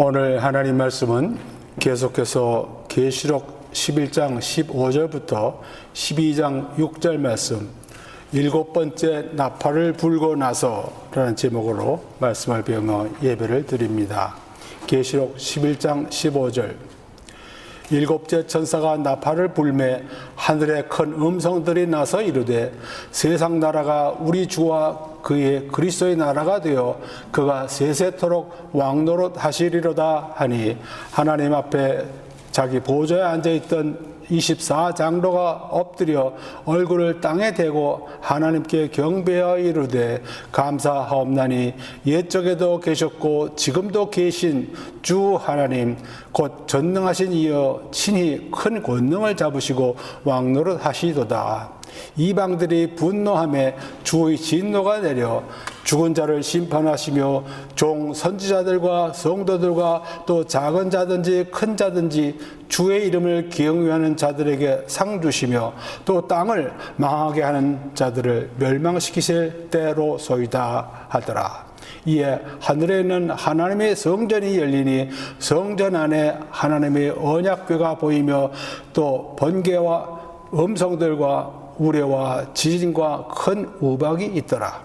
오늘 하나님 말씀은 계속해서 계시록 11장 15절부터 12장 6절 말씀, 일곱 번째 나팔을 불고 나서라는 제목으로 말씀을 배우며 예배를 드립니다. 계시록 11장 15절. 일곱째 천사가 나팔을 불매 하늘에 큰 음성들이 나서 이르되 세상 나라가 우리 주와 그의 그리스도의 나라가 되어 그가 세세토록 왕노릇 하시리로다 하니, 하나님 앞에 자기 보좌에 앉아있던 24장로가 엎드려 얼굴을 땅에 대고 하나님께 경배하여 이르되 감사하옵나니 옛적에도 계셨고 지금도 계신 주 하나님 곧 전능하신 이여 친히 큰 권능을 잡으시고 왕노릇 하시도다. 이방들이 분노하며 주의 진노가 내려 죽은 자를 심판하시며 종 선지자들과 성도들과 또 작은 자든지 큰 자든지 주의 이름을 경외하는 자들에게 상 주시며 또 땅을 망하게 하는 자들을 멸망시키실 때로소이다 하더라. 이에 하늘에 있는 하나님의 성전이 열리니 성전 안에 하나님의 언약궤가 보이며 또 번개와 음성들과 우레와 지진과 큰 우박이 있더라.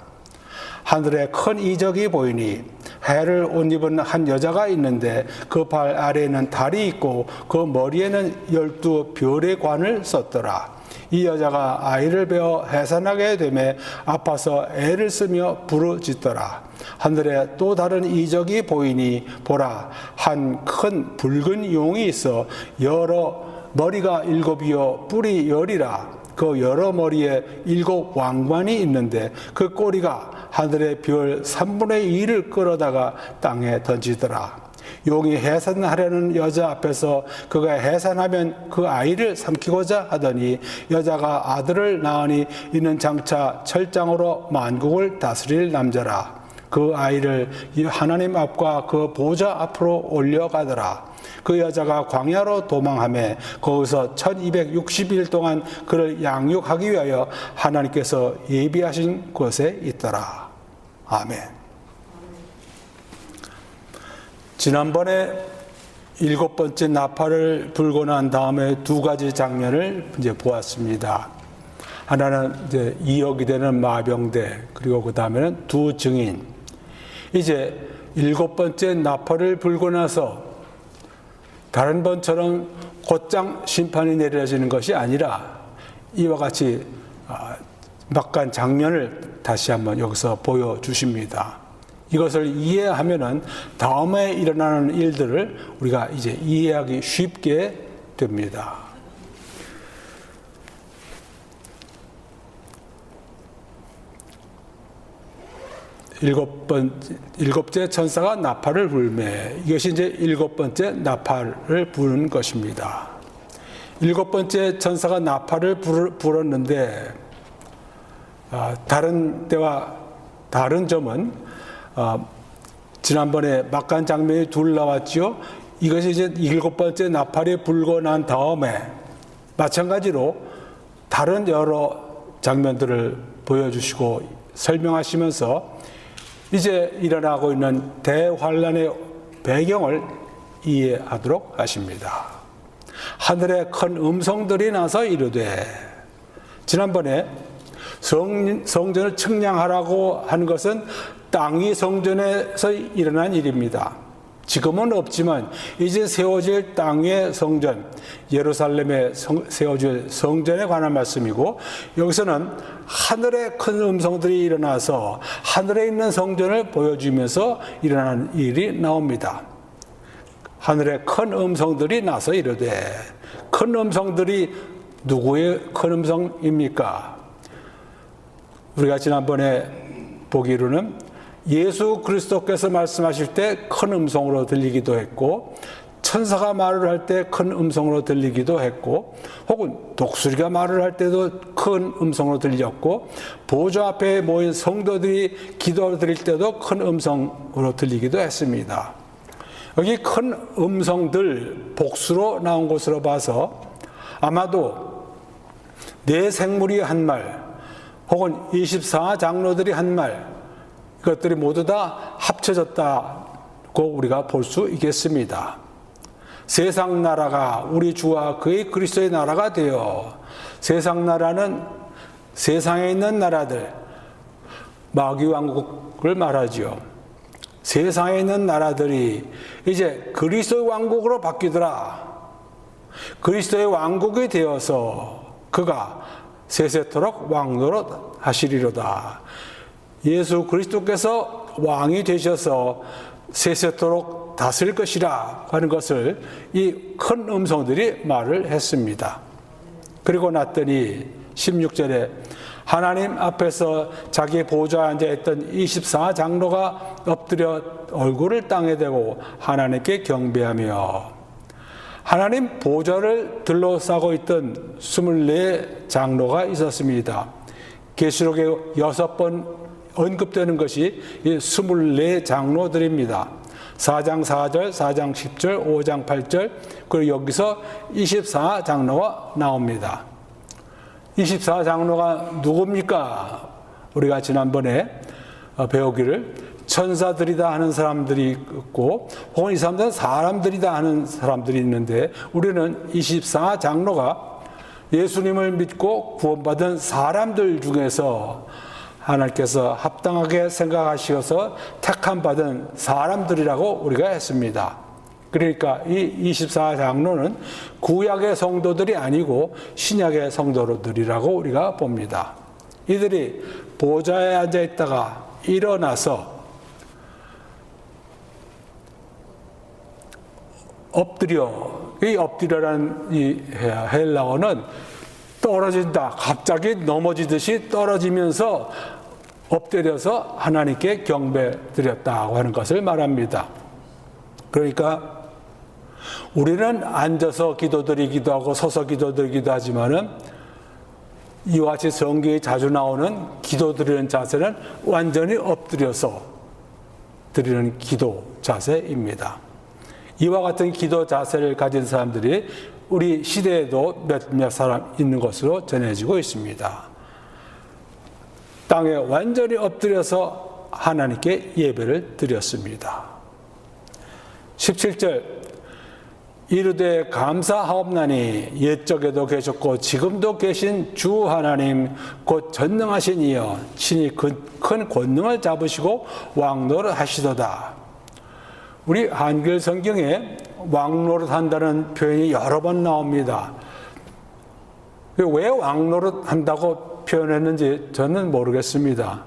하늘에 큰 이적이 보이니 해를 옷 입은 한 여자가 있는데 그 발 아래에는 달이 있고 그 머리에는 12별의 관을 썼더라. 이 여자가 아이를 베어 해산하게 되매 아파서 애를 쓰며 부르짖더라. 하늘에 또 다른 이적이 보이니 보라, 한 큰 붉은 용이 있어 여러 머리가 7이요 뿔이 10이라. 그 여러 머리에 7 왕관이 있는데 그 꼬리가 하늘의 별 3분의 1을 끌어다가 땅에 던지더라. 용이 해산하려는 여자 앞에서 그가 해산하면 그 아이를 삼키고자 하더니 여자가 아들을 낳으니 이는 장차 철장으로 만국을 다스릴 남자라. 그 아이를 하나님 앞과 그 보좌 앞으로 올려가더라. 그 여자가 광야로 도망하며 거기서 1260일 동안 그를 양육하기 위하여 하나님께서 예비하신 곳에 있더라. 아멘. 지난번에 일곱 번째 나팔을 불고 난 다음에 두 가지 장면을 이제 보았습니다. 하나는 이제 2억이 되는 마병대, 그리고 그 다음에는 두 증인. 이제 일곱 번째 나팔을 불고 나서 다른 번처럼 곧장 심판이 내려지는 것이 아니라 이와 같이 막간 장면을 다시 한번 여기서 보여주십니다. 이것을 이해하면은 다음에 일어나는 일들을 우리가 이제 이해하기 쉽게 됩니다. 일곱째 천사가 나팔을 불매, 이것이 이제 일곱 번째 나팔을 부는 것입니다. 일곱 번째 천사가 나팔을 불었는데 다른 때와 다른 점은 지난번에 막간 장면이 둘 나왔죠. 이것이 이제 일곱 번째 나팔이 불고 난 다음에 마찬가지로 다른 여러 장면들을 보여주시고 설명하시면서 이제 일어나고 있는 대환란의 배경을 이해하도록 하십니다. 하늘에 큰 음성들이 나서 이르되, 지난번에 성전을 측량하라고 하는 것은 땅이 성전에서 일어난 일입니다. 지금은 없지만 이제 세워질 땅의 성전, 예루살렘에 세워질 성전에 관한 말씀이고, 여기서는 하늘에 큰 음성들이 일어나서 하늘에 있는 성전을 보여주면서 일어나는 일이 나옵니다. 하늘에 큰 음성들이 나서 이르되, 큰 음성들이 누구의 큰 음성입니까? 우리가 지난번에 보기로는 예수 그리스도께서 말씀하실 때 큰 음성으로 들리기도 했고, 천사가 말을 할 때 큰 음성으로 들리기도 했고, 혹은 독수리가 말을 할 때도 큰 음성으로 들렸고, 보좌 앞에 모인 성도들이 기도 드릴 때도 큰 음성으로 들리기도 했습니다. 여기 큰 음성들 복수로 나온 것으로 봐서 아마도 네 생물이 한 말, 혹은 24장로들이 한 말, 이것들이 모두 다 합쳐졌다 꼭 우리가 볼 수 있겠습니다. 세상 나라가 우리 주와 그의 그리스도의 나라가 되어, 세상 나라는 세상에 있는 나라들, 마귀 왕국을 말하지요. 세상에 있는 나라들이 이제 그리스도의 왕국으로 바뀌더라. 그리스도의 왕국이 되어서 그가 세세토록 왕노릇 하시리로다. 예수 그리스도께서 왕이 되셔서 세세토록 다스릴 것이라 하는 것을 이 큰 음성들이 말을 했습니다. 그리고 났더니 16절에 하나님 앞에서 자기 보좌에 앉아있던 24장로가 엎드려 얼굴을 땅에 대고 하나님께 경배하며, 하나님 보좌를 둘러싸고 있던 24장로가 있었습니다. 계시록에 6번 언급되는 것이 이 24장로들입니다. 4장 4절, 4장 10절, 5장 8절, 그리고 여기서 24장로가 나옵니다. 24장로가 누굽니까? 우리가 지난번에 배우기를 천사들이다 하는 사람들이 있고, 혹은 이 사람들은 사람들이다 하는 사람들이 있는데, 우리는 24장로가 예수님을 믿고 구원받은 사람들 중에서 하나님께서 합당하게 생각하셔서 택함 받은 사람들이라고 우리가 했습니다. 그러니까 이 24장로는 구약의 성도들이 아니고 신약의 성도들이라고 우리가 봅니다. 이들이 보좌에 앉아 있다가 일어나서 이 엎드려라는 이 헬라어는 떨어진다, 갑자기 넘어지듯이 떨어지면서 엎드려서 하나님께 경배 드렸다고 하는 것을 말합니다. 그러니까 우리는 앉아서 기도드리기도 하고 서서 기도드리기도 하지만은 이와 같이 성경에 자주 나오는 기도드리는 자세는 완전히 엎드려서 드리는 기도 자세입니다. 이와 같은 기도 자세를 가진 사람들이 우리 시대에도 몇몇 사람 있는 것으로 전해지고 있습니다. 땅에 완전히 엎드려서 하나님께 예배를 드렸습니다. 17절, 이르되 감사하옵나니 옛적에도 계셨고 지금도 계신 주 하나님 곧 전능하신 이여 친히 큰 권능을 잡으시고 왕노릇 하시도다. 우리 한글 성경에 왕노릇 한다는 표현이 여러 번 나옵니다. 왜 왕노릇 한다고 표현했는지 저는 모르겠습니다.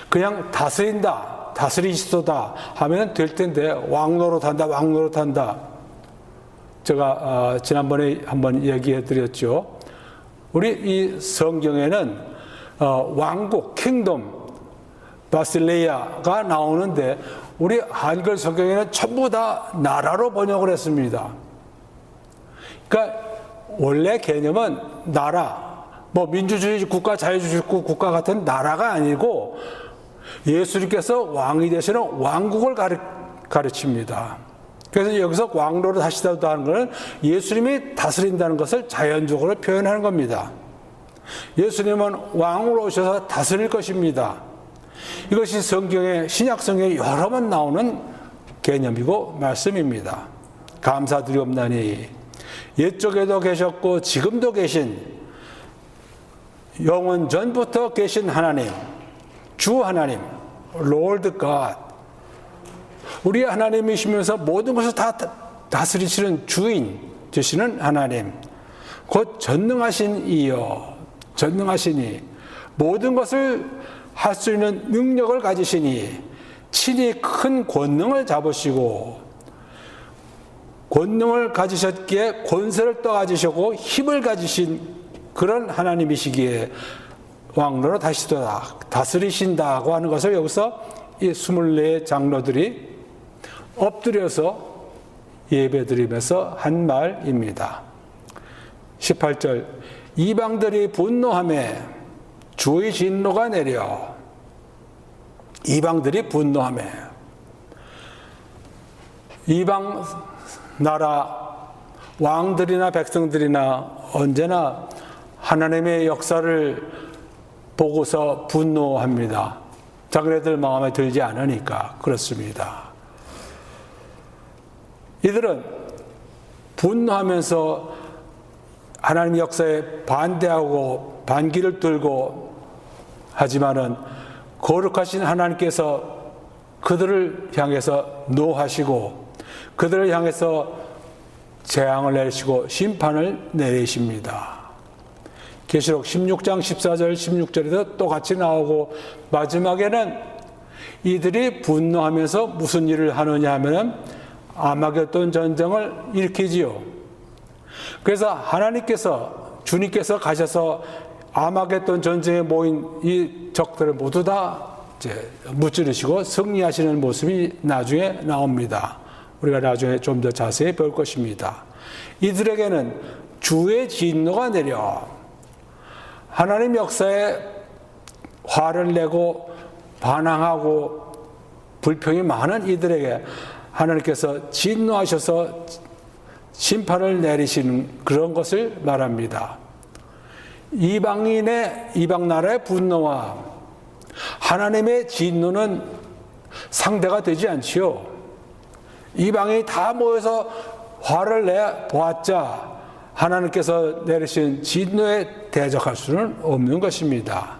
그냥 다스린다, 다스리시도다 하면 될 텐데 왕노릇 한다, 왕노릇 한다. 제가 지난번에 한번 얘기해 드렸죠. 우리 이 성경에는 왕국, 킹덤, 바실레이아가 나오는데 우리 한글 성경에는 전부 다 나라로 번역을 했습니다. 그러니까 원래 개념은 나라, 뭐 민주주의 국가, 자유주의 국가 같은 나라가 아니고 예수님께서 왕이 되시는 왕국을 가르칩니다. 그래서 여기서 왕노릇 하시다도 하는 것은 예수님이 다스린다는 것을 자연적으로 표현하는 겁니다. 예수님은 왕으로 오셔서 다스릴 것입니다. 이것이 성경에, 신약성경에 여러 번 나오는 개념이고 말씀입니다. 감사드리옵나니 옛적에도 계셨고 지금도 계신 영원 전부터 계신 하나님, 주 하나님, Lord God, 우리 하나님이시면서 모든 것을 다 다스리시는 주인 되시는 하나님, 곧 전능하신 이여, 전능하시니 모든 것을 할 수 있는 능력을 가지시니 친히 큰 권능을 잡으시고, 권능을 가지셨기에 권세를 또 가지셨고 힘을 가지신 그런 하나님이시기에 왕노릇 하시도다, 다스리신다고 하는 것을 여기서 이 24장로들이 엎드려서 예배드리면서 한 말입니다. 18절, 이방들이 분노하며 주의 진노가 내려, 이방들이 분노하며, 이방 나라 왕들이나 백성들이나 언제나 하나님의 역사를 보고서 분노합니다. 자기네들 마음에 들지 않으니까 그렇습니다. 이들은 분노하면서 하나님 역사에 반대하고 반기를 들고 하지만은 거룩하신 하나님께서 그들을 향해서 노하시고 그들을 향해서 재앙을 내리시고 심판을 내리십니다. 계시록 16장 14절 16절에도 똑같이 나오고 마지막에는 이들이 분노하면서 무슨 일을 하느냐 하면 아마겟돈 전쟁을 일으키지요. 그래서 하나님께서 주님께서 가셔서 아마겟돈 전쟁에 모인 이 적들을 모두 다 무찌르시고 승리하시는 모습이 나중에 나옵니다. 우리가 나중에 좀 더 자세히 볼 것입니다. 이들에게는 주의 진노가 내려 하나님 역사에 화를 내고 반항하고 불평이 많은 이들에게 하나님께서 진노하셔서 심판을 내리시는 그런 것을 말합니다. 이방 나라의 분노와 하나님의 진노는 상대가 되지 않지요. 이방이 다 모여서 화를 내 보았자 하나님께서 내리신 진노에 대적할 수는 없는 것입니다.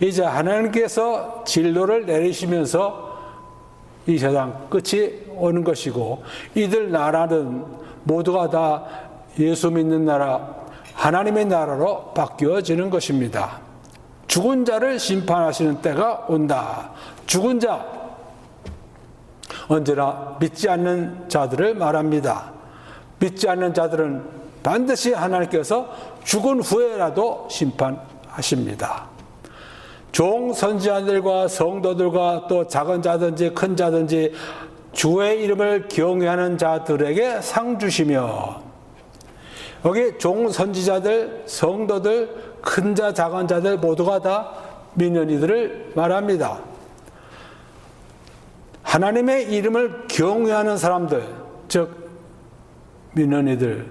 이제 하나님께서 진노를 내리시면서 이 세상 끝이 오는 것이고 이들 나라는 모두가 다 예수 믿는 나라, 하나님의 나라로 바뀌어지는 것입니다. 죽은 자를 심판하시는 때가 온다. 죽은 자, 언제나 믿지 않는 자들을 말합니다. 믿지 않는 자들은 반드시 하나님께서 죽은 후에라도 심판하십니다. 종 선지자들과 성도들과 또 작은 자든지 큰 자든지 주의 이름을 경외하는 자들에게 상 주시며, 여기 종 선지자들, 성도들, 큰 자, 작은 자들 모두가 다 믿는 이들을 말합니다. 하나님의 이름을 경외하는 사람들, 즉 믿는 이들,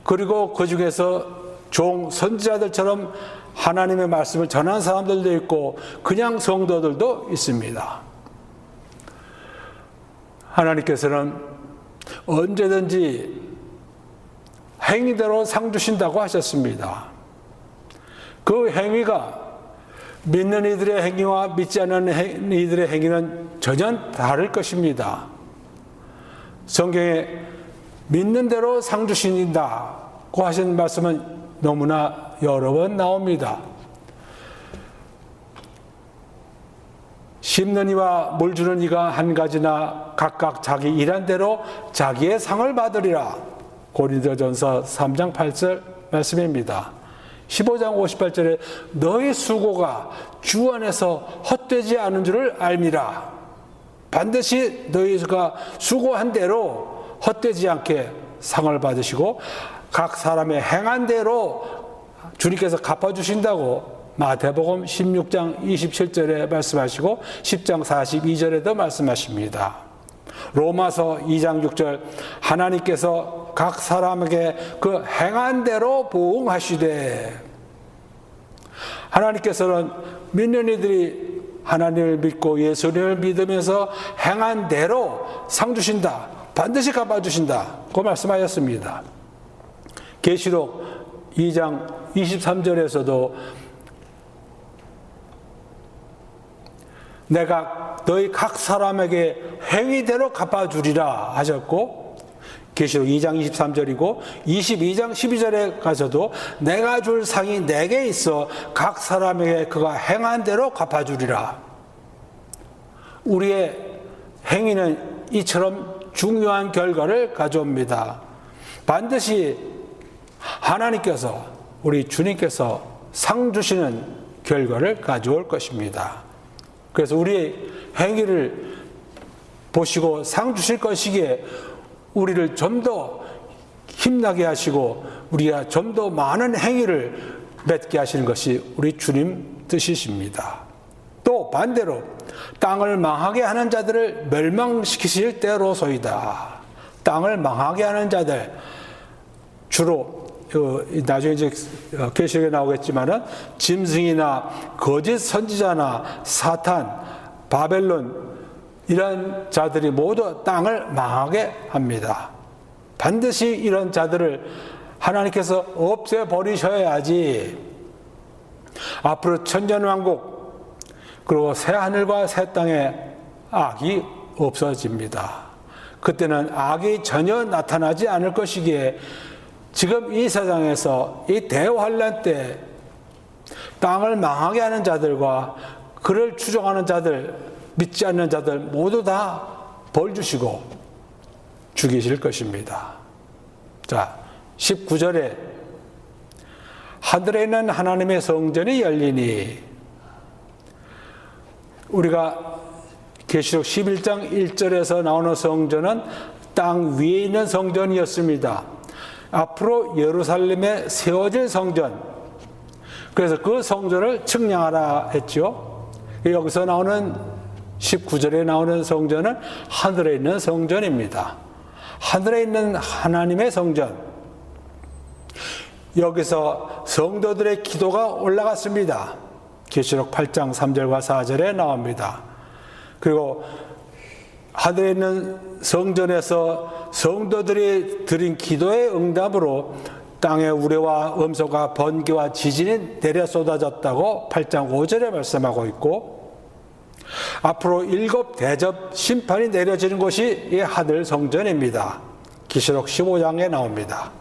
그리고 그 중에서 종 선지자들처럼 하나님의 말씀을 전한 사람들도 있고 그냥 성도들도 있습니다. 하나님께서는 언제든지 행위대로 상 주신다고 하셨습니다. 그 행위가 믿는 이들의 행위와 믿지 않는 이들의 행위는 전혀 다를 것입니다. 성경에 믿는 대로 상 주신다고 하신 말씀은 너무나 여러 번 나옵니다. 심는 이와 물 주는 이가 한 가지나 각각 자기 일한 대로 자기의 상을 받으리라. 고린도전서 3장 8절 말씀입니다. 15장 58절에 너희 수고가 주 안에서 헛되지 않은 줄을 알미라. 반드시 너희가 수고한 대로 헛되지 않게 상을 받으시고 각 사람의 행한 대로 주님께서 갚아주신다고 마태복음 16장 27절에 말씀하시고 10장 42절에도 말씀하십니다. 로마서 2장 6절 하나님께서 각 사람에게 그 행한 대로 보응하시되, 하나님께서는 믿는 이들이 하나님을 믿고 예수님을 믿으면서 행한 대로 상 주신다, 반드시 갚아주신다 고 말씀하셨습니다. 계시록 2장 23절에서도 내가 너희 각 사람에게 행위대로 갚아주리라 하셨고, 계시록 2장 23절이고 22장 12절에 가서도 내가 줄 상이 내게 있어 각 사람에게 그가 행한 대로 갚아주리라. 우리의 행위는 이처럼 중요한 결과를 가져옵니다. 반드시 하나님께서, 우리 주님께서 상 주시는 결과를 가져올 것입니다. 그래서 우리의 행위를 보시고 상 주실 것이기에 우리를 좀 더 힘나게 하시고 우리가 좀 더 많은 행위를 맺게 하시는 것이 우리 주님 뜻이십니다. 또 반대로 땅을 망하게 하는 자들을 멸망시키실 때로소이다. 땅을 망하게 하는 자들, 주로 나중에 이제 계시록에 나오겠지만은 짐승이나 거짓 선지자나 사탄, 바벨론, 이런 자들이 모두 땅을 망하게 합니다. 반드시 이런 자들을 하나님께서 없애버리셔야지 앞으로 천년왕국 그리고 새하늘과 새 땅에 악이 없어집니다. 그때는 악이 전혀 나타나지 않을 것이기에 지금 이 세상에서 이 대환란 때 땅을 망하게 하는 자들과 그를 추종하는 자들, 믿지 않는 자들 모두 다 벌 주시고 죽이실 것입니다. 자, 19절에 하늘에 있는 하나님의 성전이 열리니, 우리가 계시록 11장 1절에서 나오는 성전은 땅 위에 있는 성전이었습니다. 앞으로 예루살렘에 세워질 성전, 그래서 그 성전을 측량하라 했죠. 여기서 나오는 19절에 나오는 성전은 하늘에 있는 성전입니다. 하늘에 있는 하나님의 성전, 여기서 성도들의 기도가 올라갔습니다. 계시록 8장 3절과 4절에 나옵니다. 그리고 하늘에 있는 성전에서 성도들이 드린 기도의 응답으로 땅에 우레와 음소가 번개와 지진이 내려 쏟아졌다고 8장 5절에 말씀하고 있고, 앞으로 7 대접 심판이 내려지는 곳이 이 하늘 성전입니다. 계시록 15장에 나옵니다.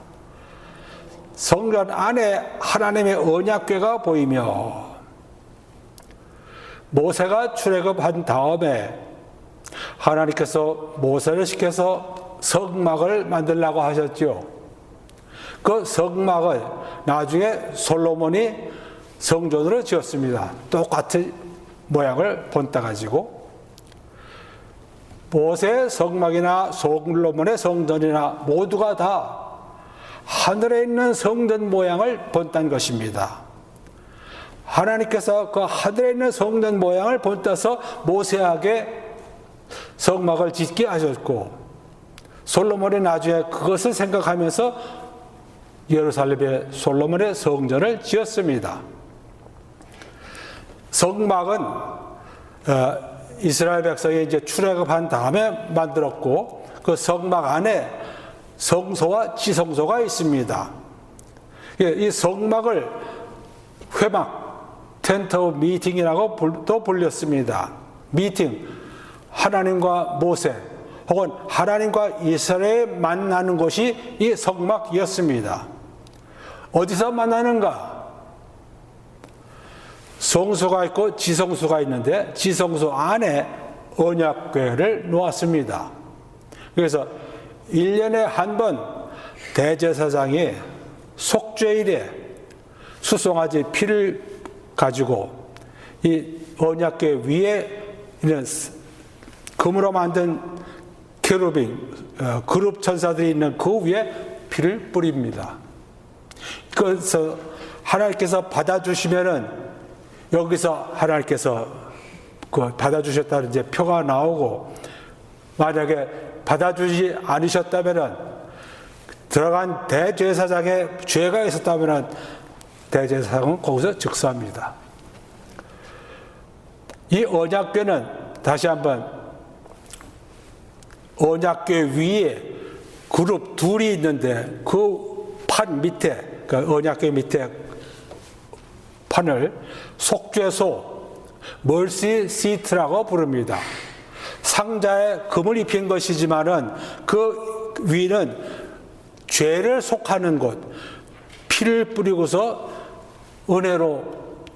성전 안에 하나님의 언약궤가 보이며, 모세가 출애굽한 다음에 하나님께서 모세를 시켜서 성막을 만들라고 하셨죠. 그 성막을 나중에 솔로몬이 성전으로 지었습니다. 똑같은 모양을 본따 가지고. 모세의 성막이나 솔로몬의 성전이나 모두가 다 하늘에 있는 성전 모양을 본딴 것입니다. 하나님께서 그 하늘에 있는 성전 모양을 본따서 모세에게 성막을 짓게 하셨고, 솔로몬이 나중에 그것을 생각하면서 예루살렘에 솔로몬의 성전을 지었습니다. 성막은 이스라엘 백성이 이제 출애굽한 다음에 만들었고, 그 성막 안에 성소와 지성소가 있습니다. 이 성막을 회막, 텐트 오브 미팅이라고 또 불렸습니다. 미팅, 하나님과 모세 혹은 하나님과 이스라엘이 만나는 곳이 이 성막이었습니다. 어디서 만나는가? 성소가 있고 지성소가 있는데 지성소 안에 언약궤를 놓았습니다. 그래서 1년에 한 번 대제사장이 속죄일에 수송아지 피를 가지고 이 언약궤 위에 있는 금으로 만든 케루빈, 그룹 천사들이 있는 그 위에 피를 뿌립니다. 그래서 하나님께서 받아주시면은 여기서 하나님께서 그 받아주셨다는 이제 표가 나오고, 만약에 받아주지 않으셨다면은 들어간 대제사장의 죄가 있었다면은 대제사장은 거기서 즉사합니다. 이 언약궤는 다시 한번 언약궤 위에 그룹 둘이 있는데 그 판 밑에, 그 언약궤 밑에 판을 속죄소, 멀시 시트라고 부릅니다. 상자에 금을 입힌 것이지만은 그 위는 죄를 속하는 곳, 피를 뿌리고서 은혜로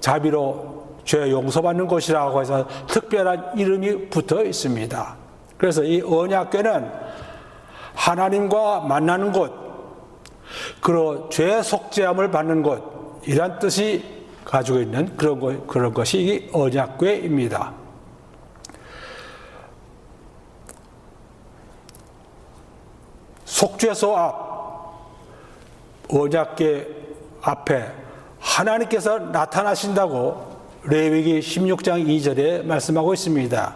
자비로 죄 용서받는 곳이라고 해서 특별한 이름이 붙어 있습니다. 그래서 이 언약궤는 하나님과 만나는 곳, 그리고 죄 속죄함을 받는 곳, 이란 뜻이 가지고 있는 그런 것이 이 언약궤입니다. 속죄소 앞, 언약궤 앞에 하나님께서 나타나신다고 레위기 16장 2절에 말씀하고 있습니다.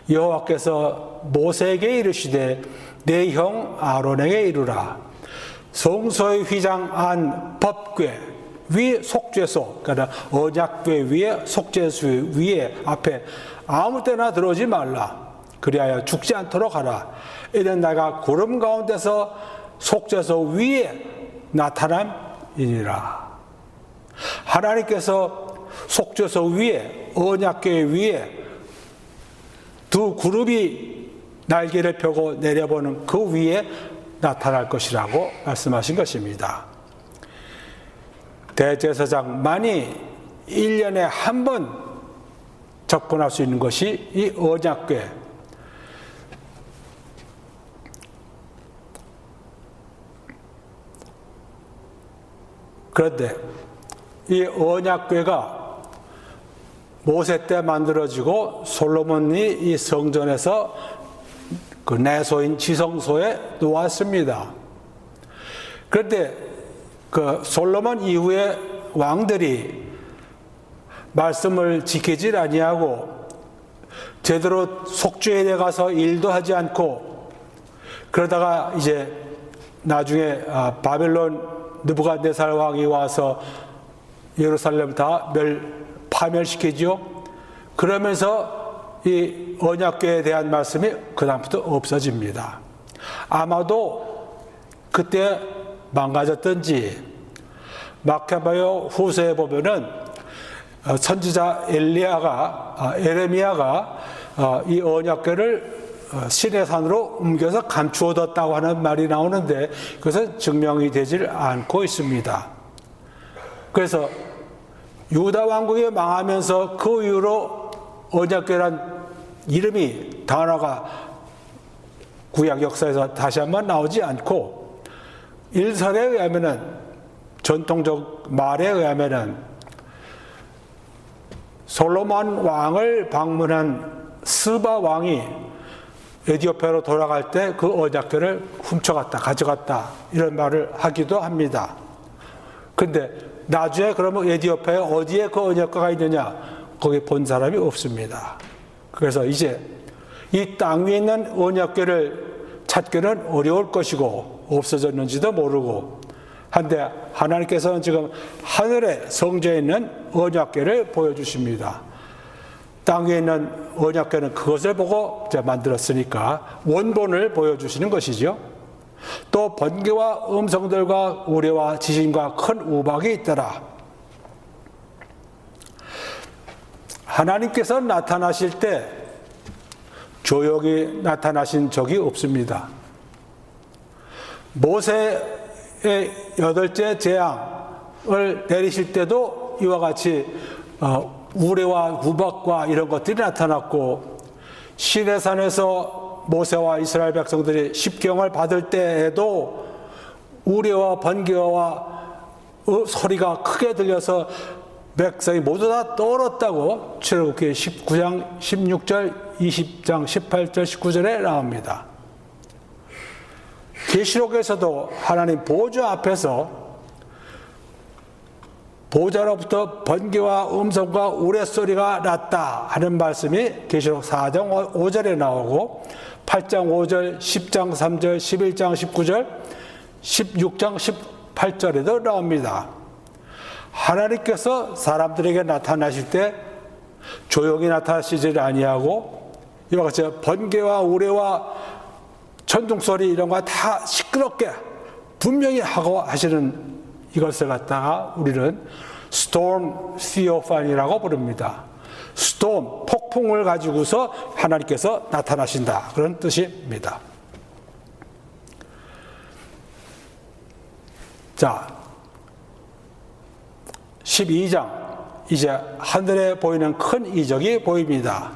여호와께서 모세에게 이르시되 내 형 아론에게 이르라. 성소의 휘장 안 법궤 위 속죄소, 그러니까 언약궤 위에 속죄소 위에 앞에 아무 때나 들어오지 말라. 그리하여 죽지 않도록 하라. 이는 내가 구름 가운데서 속죄소 위에 나타남이니라. 하나님께서 속죄소 위에, 언약궤 위에 두 그룹이 날개를 펴고 내려보는 그 위에 나타날 것이라고 말씀하신 것입니다. 대제사장만이 1년에 한 번 접근할 수 있는 것이 이 언약궤. 그런데 이 언약궤가 모세 때 만들어지고 솔로몬이 이 성전에서 그 내소인 지성소에 놓았습니다. 그런데 그 솔로몬 이후에 왕들이 말씀을 지키질 아니하고 제대로 속죄에 가서 일도 하지 않고 그러다가 이제 나중에 바벨론 느부갓네살 왕이 와서 예루살렘을 다 파멸시키죠. 그러면서 이 언약궤에 대한 말씀이 그다음부터 없어집니다. 아마도 그때 망가졌던지 마카바요 후서에 보면은 선지자 에레미야가 이 언약궤를 시내산으로 옮겨서 감추어뒀다고 하는 말이 나오는데 그것은 증명이 되질 않고 있습니다. 그래서 유다 왕국이 망하면서 그 이후로 언약궤란 이름이 단어가 구약 역사에서 다시 한번 나오지 않고 일설에 의하면은 전통적 말에 의하면은 솔로몬 왕을 방문한 스바 왕이 에디오피아로 돌아갈 때 그 언약궤를 훔쳐갔다, 가져갔다 이런 말을 하기도 합니다. 근데 나중에 그러면 에디오피아에 어디에 그 언약궤가 있느냐? 거기 본 사람이 없습니다. 그래서 이제 이 땅 위에 있는 언약궤를 찾기는 어려울 것이고 없어졌는지도 모르고 한데 하나님께서는 지금 하늘의 성전에 있는 언약궤를 보여주십니다. 땅 위에 있는 언약궤는 그것을 보고 이제 만들었으니까 원본을 보여주시는 것이죠. 또 번개와 음성들과 우레와 지진과 큰 우박이 있더라. 하나님께서 나타나실 때 조용히 나타나신 적이 없습니다. 모세의 8째 재앙을 내리실 때도 이와 같이 우레와 우박과 이런 것들이 나타났고 시내산에서 모세와 이스라엘 백성들이 십경을 받을 때에도 우레와 번개와 소리가 크게 들려서 백성이 모두 다 떨었다고 출애굽기 19장 16절, 20장 18절, 19절에 나옵니다. 계시록에서도 하나님 보좌 앞에서 보좌로부터 번개와 음성과 우레소리가 났다 하는 말씀이 계시록 4장 5절에 나오고 8장 5절, 10장 3절, 11장 19절, 16장 18절에도 나옵니다. 하나님께서 사람들에게 나타나실 때 조용히 나타나시지 아니하고 이와 같이 번개와 우레와 천둥소리 이런 거 다 시끄럽게 분명히 하고 하시는 이것을 갖다가 우리는 storm theophanie라고 부릅니다. storm, 폭풍을 가지고서 하나님께서 나타나신다. 그런 뜻입니다. 자, 12장 이제 하늘에 보이는 큰 이적이 보입니다.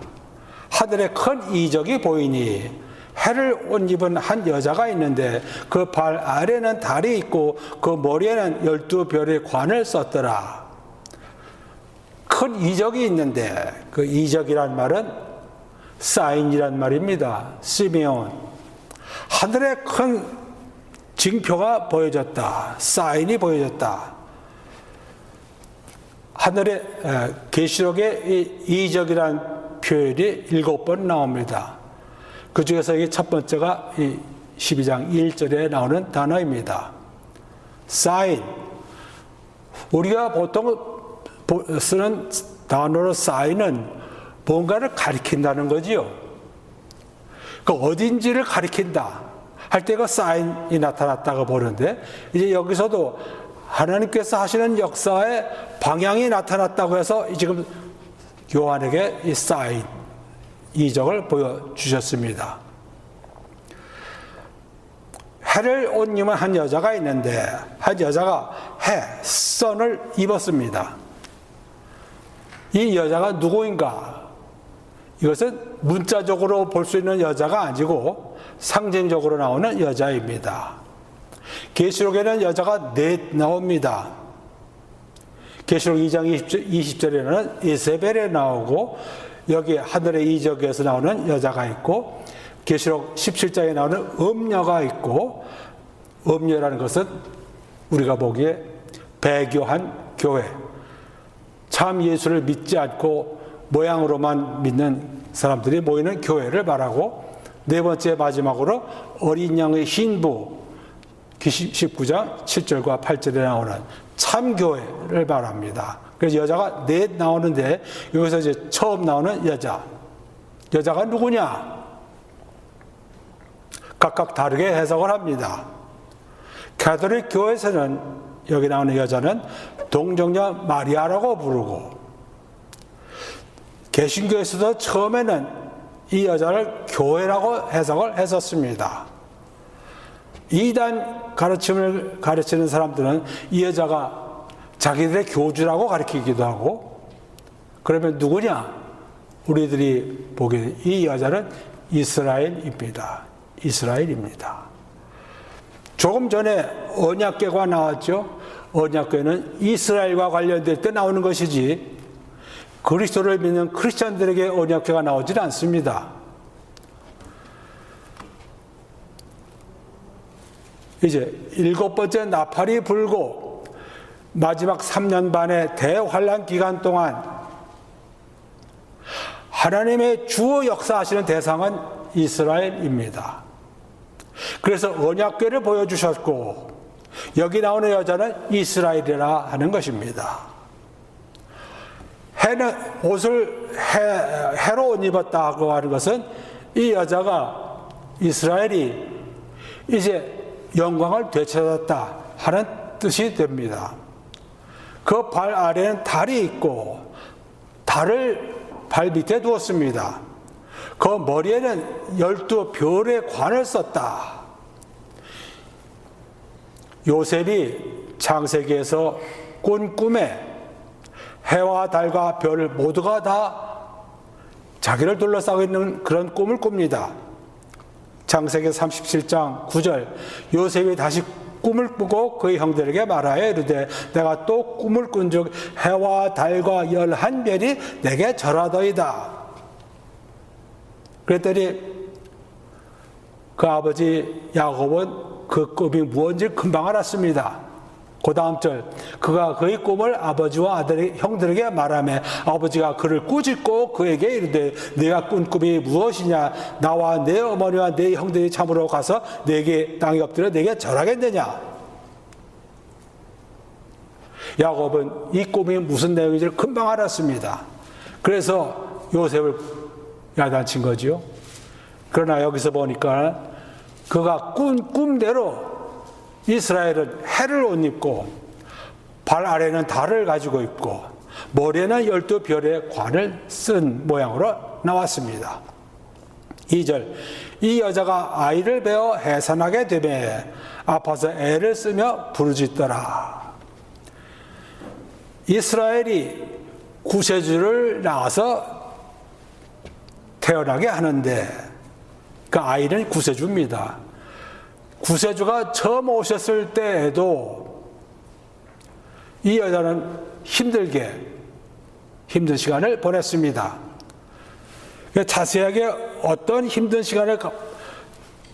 하늘에 큰 이적이 보이니 해를 옷 입은 한 여자가 있는데 그 발 아래는 달이 있고 그 머리에는 12별의 관을 썼더라. 큰 이적이 있는데 그 이적이란 말은 사인이란 말입니다. 시메온. 하늘에 큰 징표가 보여졌다. 사인이 보여졌다. 하늘에 계시록에 이 이적이란 표현이 7번 나옵니다. 그 중에서 이 첫 번째가 이 12장 1절에 나오는 단어입니다. 사인. 우리가 보통 쓰는 단어로 사인은 뭔가를 가리킨다는 거지요. 그 어딘지를 가리킨다 할 때 그 사인이 나타났다고 보는데, 이제 여기서도 하나님께서 하시는 역사의 방향이 나타났다고 해서 지금 요한에게 이 사인, 이적을 보여주셨습니다. 해를 옷 입은 한 여자가 있는데, 한 여자가 선을 입었습니다. 이 여자가 누구인가? 이것은 문자적으로 볼 수 있는 여자가 아니고 상징적으로 나오는 여자입니다. 계시록에는 여자가 넷 나옵니다. 계시록 2장 20절에는 이세벨에 나오고, 여기 하늘의 이적에서 나오는 여자가 있고, 계시록 17장에 나오는 음녀가 있고, 음녀라는 것은 우리가 보기에 배교한 교회, 참 예수를 믿지 않고 모양으로만 믿는 사람들이 모이는 교회를 말하고, 네 번째 마지막으로 어린 양의 신부, 19장 7절과 8절에 나오는 참교회를 말합니다. 그래서 여자가 넷 나오는데, 여기서 이제 처음 나오는 여자가 누구냐? 각각 다르게 해석을 합니다. 가톨릭 교회에서는 여기 나오는 여자는 동정녀 마리아라고 부르고, 개신교에서도 처음에는 이 여자를 교회라고 해석을 했었습니다. 이단 가르침을 가르치는 사람들은 이 여자가 자기들의 교주라고 가르치기도 하고, 그러면 누구냐? 우리들이 보기에 이 여자는 이스라엘입니다. 조금 전에 언약궤가 나왔죠. 언약궤는 이스라엘과 관련될 때 나오는 것이지, 그리스도를 믿는 크리스찬들에게 언약궤가 나오질 않습니다. 이제 7번째 나팔이 불고 마지막 3년 반의 대환란 기간 동안 하나님의 주어 역사하시는 대상은 이스라엘입니다. 그래서 언약궤를 보여주셨고, 여기 나오는 여자는 이스라엘이라 하는 것입니다. 해로 옷 입었다고 하는 것은 이 여자가, 이스라엘이 이제 영광을 되찾았다 하는 뜻이 됩니다. 그 발 아래는 달이 있고, 달을 발 밑에 두었습니다. 그 머리에는 12별의 관을 썼다. 요셉이 창세기에서 꾼 꿈에 해와 달과 별 모두가 다 자기를 둘러싸고 있는 그런 꿈을 꿉니다. 창세기 37장 9절, 요셉이 다시 꿈을 꾸고 그의 형들에게 말하여 이르되, 내가 또 꿈을 꾼즉 해와 달과 11별이 내게 절하더이다. 그랬더니 그 아버지 야곱은 그 꿈이 무엇인지 금방 알았습니다. 그 다음 절, 그가 그의 꿈을 아버지와 아들의 형들에게 말하며 아버지가 그를 꾸짖고 그에게 이르되, 네가 꾼 꿈이 무엇이냐? 나와 내 어머니와 내 형들이 참으로 가서 내게 땅에 엎드려 내게 절하겠느냐? 야곱은 이 꿈이 무슨 내용인지를 금방 알았습니다. 그래서 요셉을 야단친 거지요. 그러나 여기서 보니까 그가 꾼 꿈대로 이스라엘은 해를 옷 입고, 발 아래는 달을 가지고 있고, 머리에는 12별의 관을 쓴 모양으로 나왔습니다. 2절, 이 여자가 아이를 베어 해산하게 되매 아파서 애를 쓰며 부르짖더라. 이스라엘이 구세주를 낳아서 태어나게 하는데, 그 아이는 구세주입니다. 구세주가 처음 오셨을 때에도 이 여자는 힘든 시간을 보냈습니다. 자세하게 어떤 힘든 시간을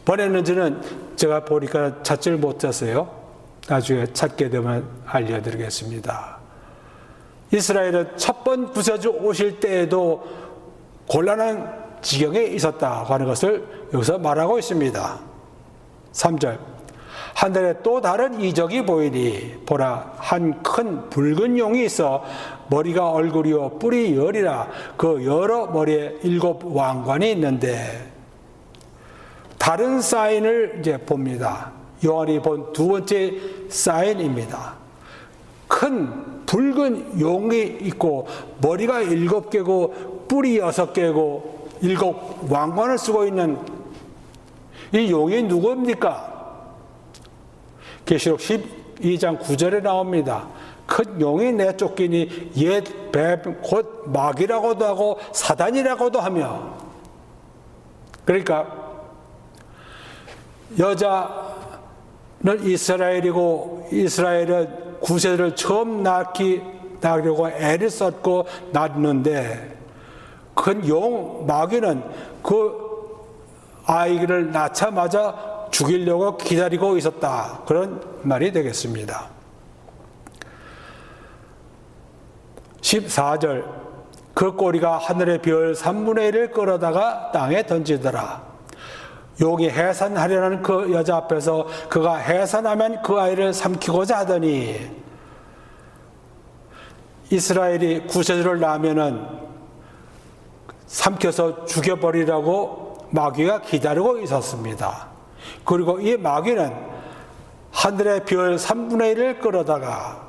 보냈는지는 제가 보니까 찾지를 못했어요. 나중에 찾게 되면 알려드리겠습니다. 이스라엘은 첫 번 구세주 오실 때에도 곤란한 지경에 있었다고 하는 것을 여기서 말하고 있습니다. 3절, 하늘에 또 다른 이적이 보이니 보라 한 큰 붉은 용이 있어 머리가 얼굴이요 뿔이 열이라 그 여러 머리에 7 왕관이 있는데 다른 사인을 이제 봅니다. 요한이 본 두 번째 사인입니다. 큰 붉은 용이 있고 머리가 7개고 뿔이 6개고 7 왕관을 쓰고 있는 이 용이 누구입니까? 계시록 12장 9절에 나옵니다. 큰 용이 내쫓기니 옛 뱀 곧 마귀라고도 하고 사단이라고도 하며, 그러니까 여자는 이스라엘이고 이스라엘은 구세를 처음 낳으려고 애를 썼고 낳는데 큰 용 마귀는 그 아이를 낳자마자 죽이려고 기다리고 있었다. 그런 말이 되겠습니다. 14절 그 꼬리가 하늘의 별 3분의 1을 끌어다가 땅에 던지더라. 용이 해산하려는 그 여자 앞에서 그가 해산하면 그 아이를 삼키고자 하더니 이스라엘이 구세주를 낳으면은 삼켜서 죽여버리라고 마귀가 기다리고 있었습니다. 그리고 이 마귀는 하늘의 별 3분의 1을 끌어다가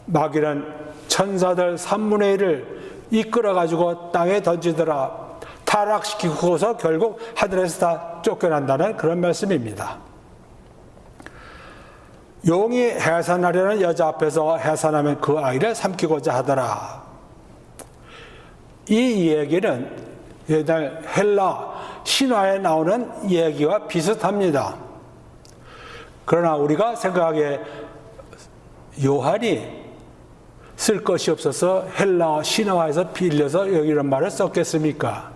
마귀는 천사들 3분의 1을 이끌어가지고 땅에 던지더라. 타락시키고서 결국 하늘에서 다 쫓겨난다는 그런 말씀입니다. 용이 해산하려는 여자 앞에서 해산하면 그 아이를 삼키고자 하더라. 이 얘기는 옛날 헬라 신화에 나오는 얘기와 비슷합니다. 그러나 우리가 생각하기에 요한이 쓸 것이 없어서 헬라 신화에서 빌려서 여기 이런 말을 썼겠습니까?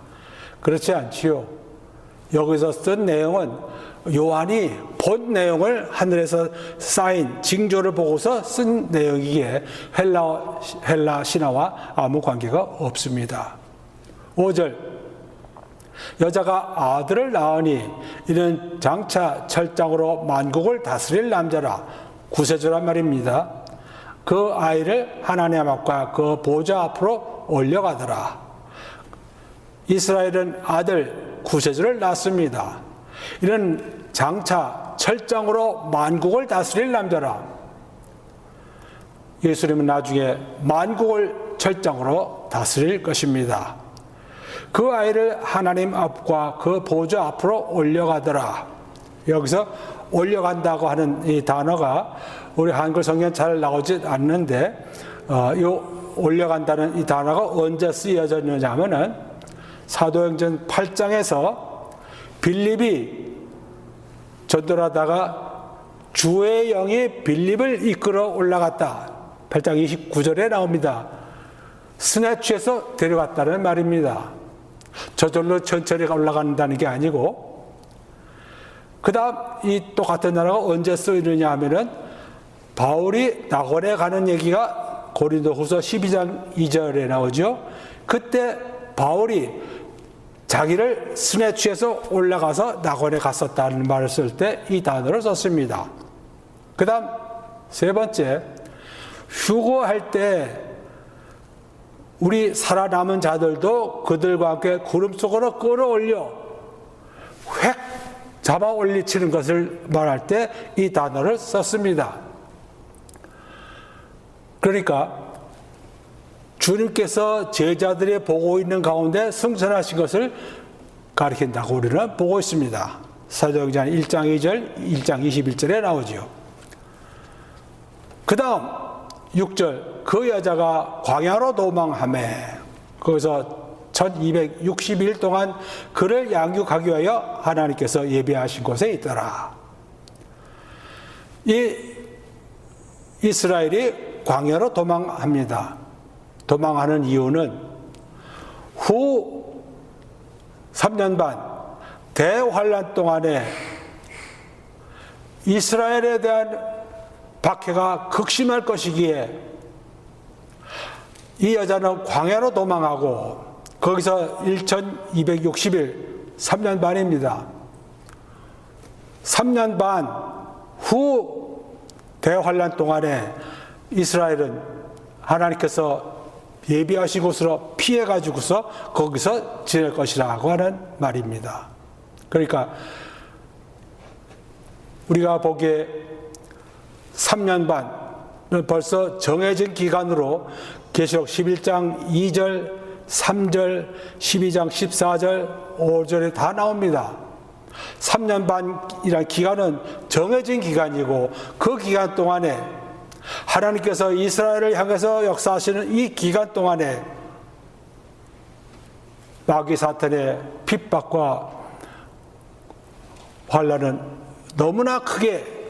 그렇지 않지요. 여기서 쓴 내용은 요한이 본 내용을 하늘에서 쌓인 징조를 보고서 쓴 내용이기에 헬라 신화와 아무 관계가 없습니다. 5절 여자가 아들을 낳으니 이는 장차 철장으로 만국을 다스릴 남자라. 구세주란 말입니다. 그 아이를 하나님 앞과 그 보좌 앞으로 올려가더라. 이스라엘은 아들 구세주를 낳습니다. 이는 장차 철장으로 만국을 다스릴 남자라. 예수님은 나중에 만국을 철장으로 다스릴 것입니다. 그 아이를 하나님 앞과 그 보좌 앞으로 올려가더라. 여기서 올려간다고 하는 이 단어가 우리 한글 성경에 잘 나오지 않는데 이 올려간다는 이 단어가 언제 쓰여졌느냐 하면은 사도행전 8장에서 빌립이 전도하다가 주의 영이 빌립을 이끌어 올라갔다. 8장 29절에 나옵니다. 스내 취해서 데려갔다는 말입니다. 저절로 천천히 올라간다는 게 아니고, 그 다음 이 똑같은 단어가 언제 쓰이느냐 하면은 바울이 낙원에 가는 얘기가 고린도후서 12장 2절에 나오죠. 그때 바울이 자기를 스내 취해서 올라가서 낙원에 갔었다는 말을 쓸 때 이 단어를 썼습니다. 그 다음 세 번째, 휴거할 때 우리 살아남은 자들도 그들과 함께 구름 속으로 끌어올려 획 잡아 올리치는 것을 말할 때 이 단어를 썼습니다. 그러니까 주님께서 제자들이 보고 있는 가운데 승천하신 것을 가리킨다고 우리는 보고 있습니다. 사도행전 1장 2절, 1장 21절에 나오죠. 그 다음 6절, 그 여자가 광야로 도망하매 거기서 1260일 동안 그를 양육하기 위하여 하나님께서 예비하신 곳에 있더라. 이 이스라엘이 광야로 도망합니다. 도망하는 이유는 후 3년 반 대환란 동안에 이스라엘에 대한 박해가 극심할 것이기에 이 여자는 광야로 도망하고 거기서 1260일 3년 반입니다. 3년 반 후 대환란 동안에 이스라엘은 하나님께서 예비하신 곳으로 피해가지고서 거기서 지낼 것이라고 하는 말입니다. 그러니까 우리가 보기에 3년 반은 벌써 정해진 기간으로 계시록 11장 2절, 3절, 12장 14절, 5절에 다 나옵니다. 3년 반이라는 기간은 정해진 기간이고 그 기간 동안에 하나님께서 이스라엘을 향해서 역사하시는 이 기간 동안에 마귀 사탄의 핍박과 환난은 너무나 크게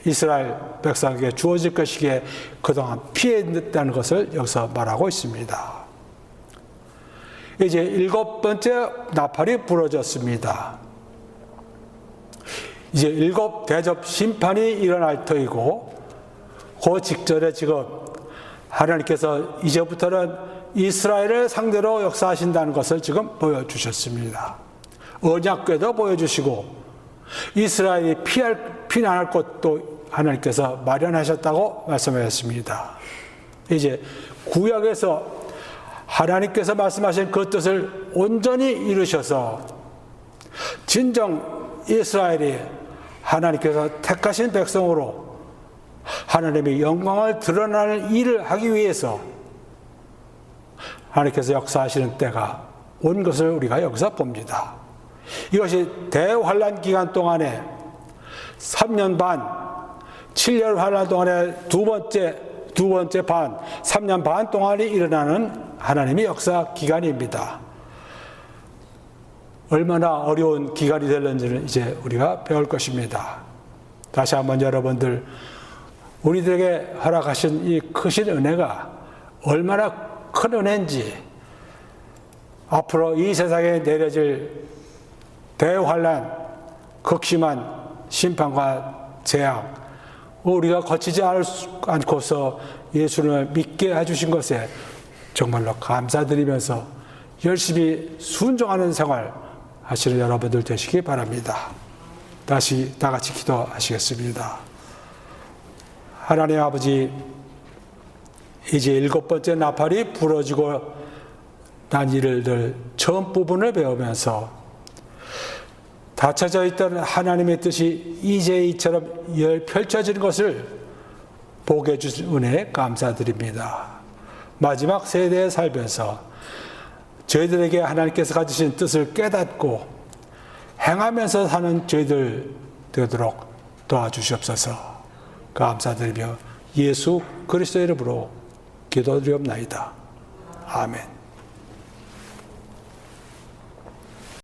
이스라엘 백성에게 주어질 것이기에 그동안 피했다는 것을 여기서 말하고 있습니다. 이제 7번째 나팔이 부러졌습니다. 이제 7 대접 심판이 일어날 터이고 그 직전에 지금 하나님께서 이제부터는 이스라엘을 상대로 역사하신다는 것을 지금 보여주셨습니다. 언약궤도 보여주시고 이스라엘이 피난할 곳도 하나님께서 마련하셨다고 말씀하셨습니다. 이제 구약에서 하나님께서 말씀하신 그 뜻을 온전히 이루셔서 진정 이스라엘이 하나님께서 택하신 백성으로 하나님의 영광을 드러나는 일을 하기 위해서 하나님께서 역사하시는 때가 온 것을 우리가 여기서 봅니다. 이것이 대환란 기간 동안에 3년 반, 7년 환란 동안에 두 번째 반, 3년 반 동안이 일어나는 하나님의 역사 기간입니다. 얼마나 어려운 기간이 되는지는 이제 우리가 배울 것입니다. 다시 한번 여러분들, 우리들에게 허락하신 이 크신 은혜가 얼마나 큰 은혜인지, 앞으로 이 세상에 내려질 대환란, 극심한 심판과 재앙, 우리가 거치지 않고서 예수를 믿게 해주신 것에 정말로 감사드리면서 열심히 순종하는 생활 하시는 여러분들 되시기 바랍니다. 다시 다 같이 기도하시겠습니다. 하나님 아버지, 이제 7번째 나팔이 부러지고 난 일을 처음 부분을 배우면서 닫혀져 있던 하나님의 뜻이 이제 이처럼 펼쳐지는 것을 보게 해주신 은혜에 감사드립니다. 마지막 세대에 살면서 저희들에게 하나님께서 가지신 뜻을 깨닫고 행하면서 사는 저희들 되도록 도와주시옵소서. 감사드리며 예수 그리스도의 이름으로 기도드리옵나이다. 아멘.